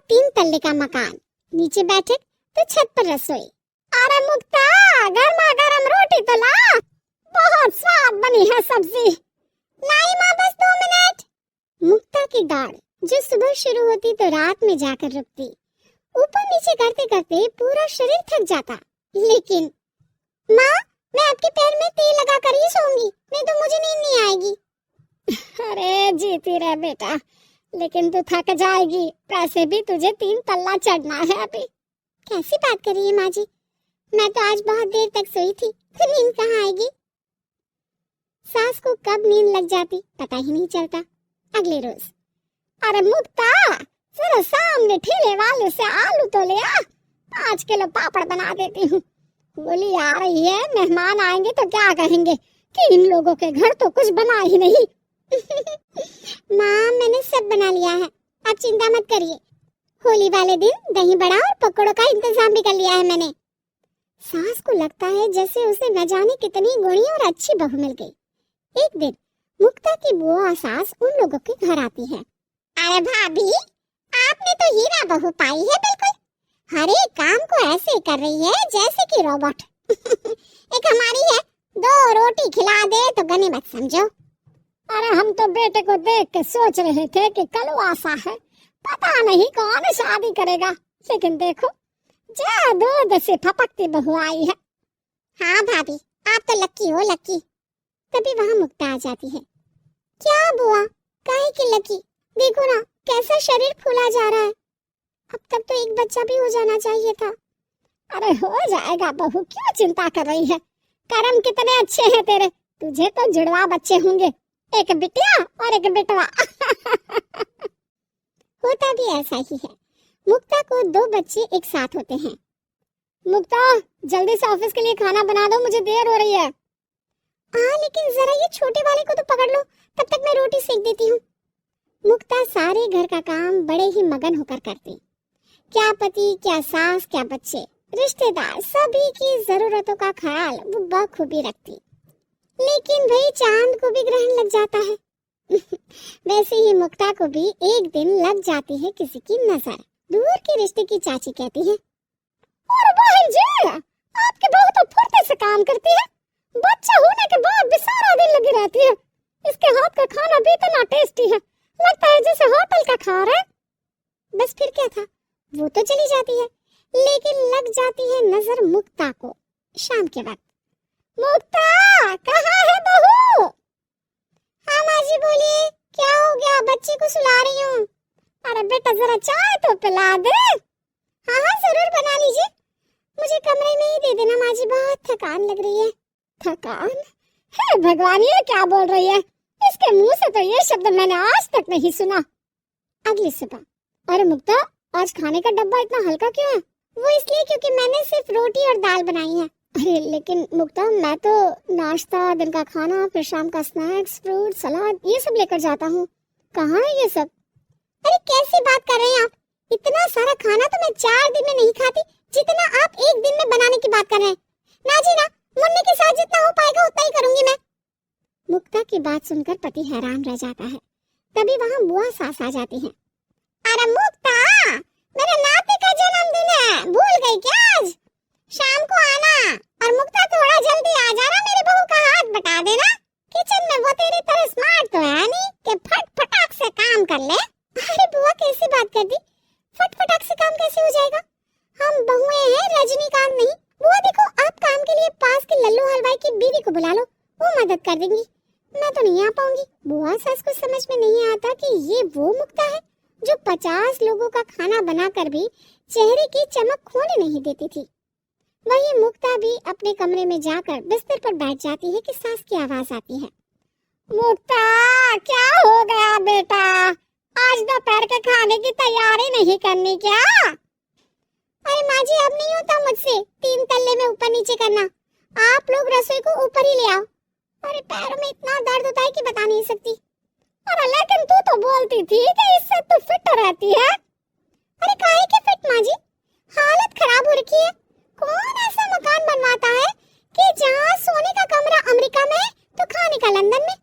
3 तल्ले का मकान, नीचे बैठक तो छत पर रसोई। अरे मुक्ता, गर्मा गर्म रोटी तो ला, बहुत स्वाद बनी है सब्जी। लाई माँ, बस 2 मिनट। मुक्ता की दौड़ जो सुबह शुरू होती तो रात में जाकर रुकती। ऊपर नीचे करते करते पूरा शरीर थक जाता। लेकिन माँ, मैं आपके पैर में तेल लगा कर ही सोऊंगी, नहीं तो मुझे नींद नहीं आएगी। अरे जीती रह बेटा, लेकिन तू थक जाएगी, वैसे भी तुझे 3 तल्ला चढ़ना है अभी। कैसी बात कर रही है माँ जी, मैं तो आज बहुत देर तक सोई थी, तो नींद कहाँ आएगी। सास को कब नींद लग जाती पता ही नहीं चलता। अगले रोज, अरे मुक्ता, जरा सामने ठेले वाले से आलू तो ले आ, 5 किलो पापड़ बना देती हूँ। होली आ रही है, मेहमान आएंगे तो क्या कहेंगे कि इन लोगों के घर तो कुछ बना ही नहीं। माँ, मैंने सब बना लिया है, आप चिंता मत करिए। होली वाले दिन दही बड़ा और पकौड़ों का इंतजाम भी कर लिया है मैंने। सास को लगता है जैसे उसे न जाने कितनी गुणी और अच्छी बहू मिल गई। एक दिन मुक्ता की बुआ सास उन लोगों के घर आती है। अरे भाभी, आपने तो हीरा बहू पाई है बिल्कुल, हर एक काम को ऐसे कर रही है जैसे कि रोबोट। एक हमारी है, 2 रोटी खिला दे तो गने मत समझो। अरे हम तो बेटे को देख के सोच रहे थे कि कलवासा है, पता नहीं कौन शादी करेगा, लेकिन देखो जादू से फपकती बहू आई है। हाँ भाभी, आप तो लक्की हो लक्की। तभी वहाँ मुक्ता आ जाती है। क्या बुआ, काहे की लकी, देखो ना कैसा शरीर फूला जा रहा है, अब तक तो एक बच्चा भी हो जाना चाहिए था। अरे हो जाएगा बहू, क्यों चिंता कर रही है, कर्म कितने अच्छे हैं तेरे, तुझे तो जुड़वा बच्चे होंगे, एक बिटिया और एक बेटवा। होता भी ऐसा ही है। मुक्ता को 2 बच्चे एक साथ होते हैं। मुक्ता, जल्दी से ऑफिस के लिए खाना बना दो, मुझे देर हो रही है। हाँ, लेकिन जरा ये छोटे वाले को तो पकड़ लो, तब तक मैं रोटी सेक देती हूँ। मुक्ता सारे घर का काम बड़े ही मगन होकर करती। क्या पति, क्या सास, क्या बच्चे, रिश्तेदार, सभी की जरूरतों का ख्याल वो बखूबी रखती। लेकिन भाई चांद को भी ग्रहण लग जाता है। वैसे ही मुक्ता को भी एक दिन लग जाती है किसी की नजर। दूर के रिश्ते की चाची कहती है, और बहन जी, आपकी बहू तो फुर्ती से काम करती है, बच्चा होने के बाद भी सारा दिन लगी रहती है, इसके हाथ का खाना भी इतना टेस्टी है, लगता है जैसे होटल का खा रहे। बस फिर क्या था, वो तो चली जाती है, लेकिन लग जाती है नजर मुक्ता को। शाम के वक्त, मुक्ता कहाँ है बहू? हाँ माँ जी बोलिए, क्या हो गया, बच्चे को सुला रही हूँ। अरे बेटा जरा चाय तो पिला दे। हाँ हाँ जरूर बना लीजिए, मुझे कमरे में ही दे देना माँ जी, बहुत थकान लग रही है। थकान? हे भगवान, ये क्या बोल रही है, इसके मुंह से तो ये शब्द मैंने आज तक नहीं सुना। अगली सुबह, अरे मुक्ता, आज खाने का डब्बा इतना हल्का क्यों है? वो इसलिए क्योंकि मैंने सिर्फ रोटी और दाल बनाई है। अरे लेकिन मुक्ता, मैं तो नाश्ता, दिन का खाना, फिर शाम का स्नैक्स, फ्रूट, सलाद, ये सब लेकर जाता हूँ। कहाँ है ये सब? अरे कैसी बात कर रहे हैं आप, इतना सारा खाना तो मैं 4 दिन में नहीं खाती, जितना आप 1 दिन में बनाने की बात कर रहे हैं। ना जी ना, मुन्ने के साथ जितना हो पाएगा उतना ही करूंगी मैं। मुक्ता की बात सुनकर पति हैरान रह जाता है। तभी वहाँ बुआ सास आ जाती है। अरे मुक्ता, मेरे नाती का जन्मदिन है, भूल गई क्या? आज शाम को आना, और मुक्ता थोड़ा जल्दी आ जाना, मेरी बहू का हाथ बटा देना। किचन में वो तेरी तरह स्मार्ट तो है नहीं कि फट फटाक से काम कर ले। अरे बुआ कैसी बात कर दी, फट फटाक से काम कैसे हो जाएगा, हम बहुएं हैं, रजनीकांत नहीं। बुआ देखो, आप काम के लिए पास के लल्लू हलवाई की बीवी को बुला लो, वो मदद कर देंगी, मैं तो नहीं आ पाऊंगी। बुआ सास को समझ में नहीं आता कि ये वो मुक्ता है जो 50 लोगों का खाना बनाकर भी चेहरे की चमक खोने नहीं देती थी। वही मुक्ता भी अपने कमरे में जाकर बिस्तर पर बैठ जाती है कि सास की आवाज आती है। मुक्ता, क्या हो गया बेटा, आज दोपहर के खाने की तैयारी नहीं करनी क्या? अरे माँ जी, अब नहीं होता मुझसे 3 तल्ले में ऊपर नीचे करना, आप लोग रसोई को ऊपर ही ले आओ। अरे पैरों में इतना दर्द होता है कि बता नहीं सकती। अरे लेकिन तू तो बोलती थी कि इससे तू फिट रहती है। अरे काहे की फिट माँ जी, हालत खराब हो रखी है। कौन ऐसा मकान बनवाता है कि जहाँ सोने का कमरा अमेरिका में तो खाने का लंदन में?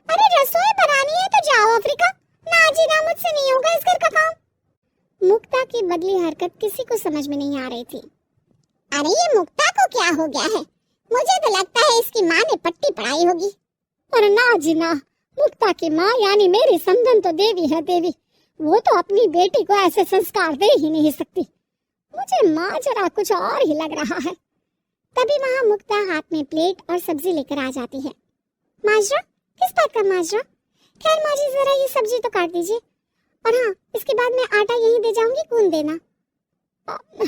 अरे रसोई बनानी है तो जाओ अफ्रीका, ना जी ना, मुझसे नहीं होगा इस घर का काम। मुक्ता की बदली हरकत किसी को समझ में नहीं आ रही थी। अरे ये मुक्ता को क्या हो गया है? मुझे तो लगता है इसकी माँ ने पट्टी पढ़ाई होगी। और ना जी ना, मुक्ता की माँ यानी मेरी समधन तो देवी है देवी। वो तो अपनी बेटी को ऐसे संस्कार दे ही नहीं सकती। मुझे माँ जरा कुछ और ही लग रहा है। तभी वहाँ मुक्ता हाथ में प्लेट और सब्जी लेकर आ जाती है। माजरा? किस बात का माजरा? खैर माँ जी जरा ये सब्जी तो काट दीजिए, और हाँ इसके बाद मैं आटा यहीं दे जाऊंगी, गूंद देना।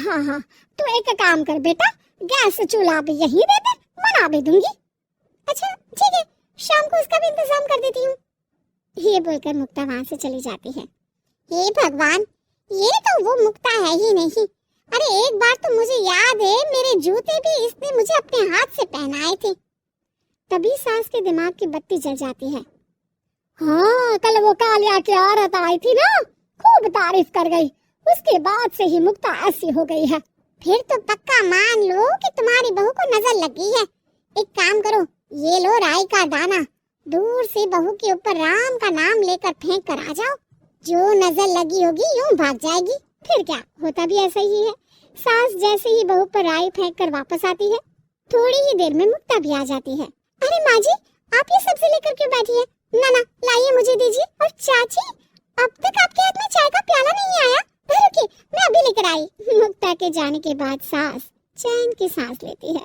हाँ हाँ, तो एक काम कर बेटा, गैस चूल्हा भी यहीं दे दे, बना भी दूंगी। अच्छा ठीक है, शाम को उसका भी इंतजाम कर देती हूँ। ये बोलकर मुक्ता वहाँ से चली जाती है। हे भगवान, ये तो वो मुक्ता है ही नहीं। अरे एक बार तो मुझे याद है, मेरे जूते भी इसने मुझे अपने हाथ से पहनाए थे। तभी सास के दिमाग की बत्ती जल जाती है। हाँ, कल वो कालिया की औरत आई थी ना, खूब तारीफ कर गई। उसके बाद से ही मुक्ता ऐसी हो गई है। फिर तो पक्का मान लो कि तुम्हारी बहू को नजर लगी है। एक काम करो, ये लो राई का दाना, दूर से बहू के ऊपर राम का नाम लेकर फेंक कर आ जाओ। जो नजर लगी होगी यूं भाग जाएगी। फिर क्या, होता भी ऐसा ही है। सास जैसे ही बहू पर राई फेंक कर वापस आती है, थोड़ी ही देर में मुक्ता भी आ जाती है। अरे माँ जी, आप ये सब्जी लेकर क्यों बैठी है? ना ना, लाइए मुझे दीजिए। और चाची, अब तक आपके हाथ में चाय का प्याला नहीं आया। रुकिए, मैं अभी लेकर आई। मुक्ता के जाने के बाद सास चैन की सांस लेती है।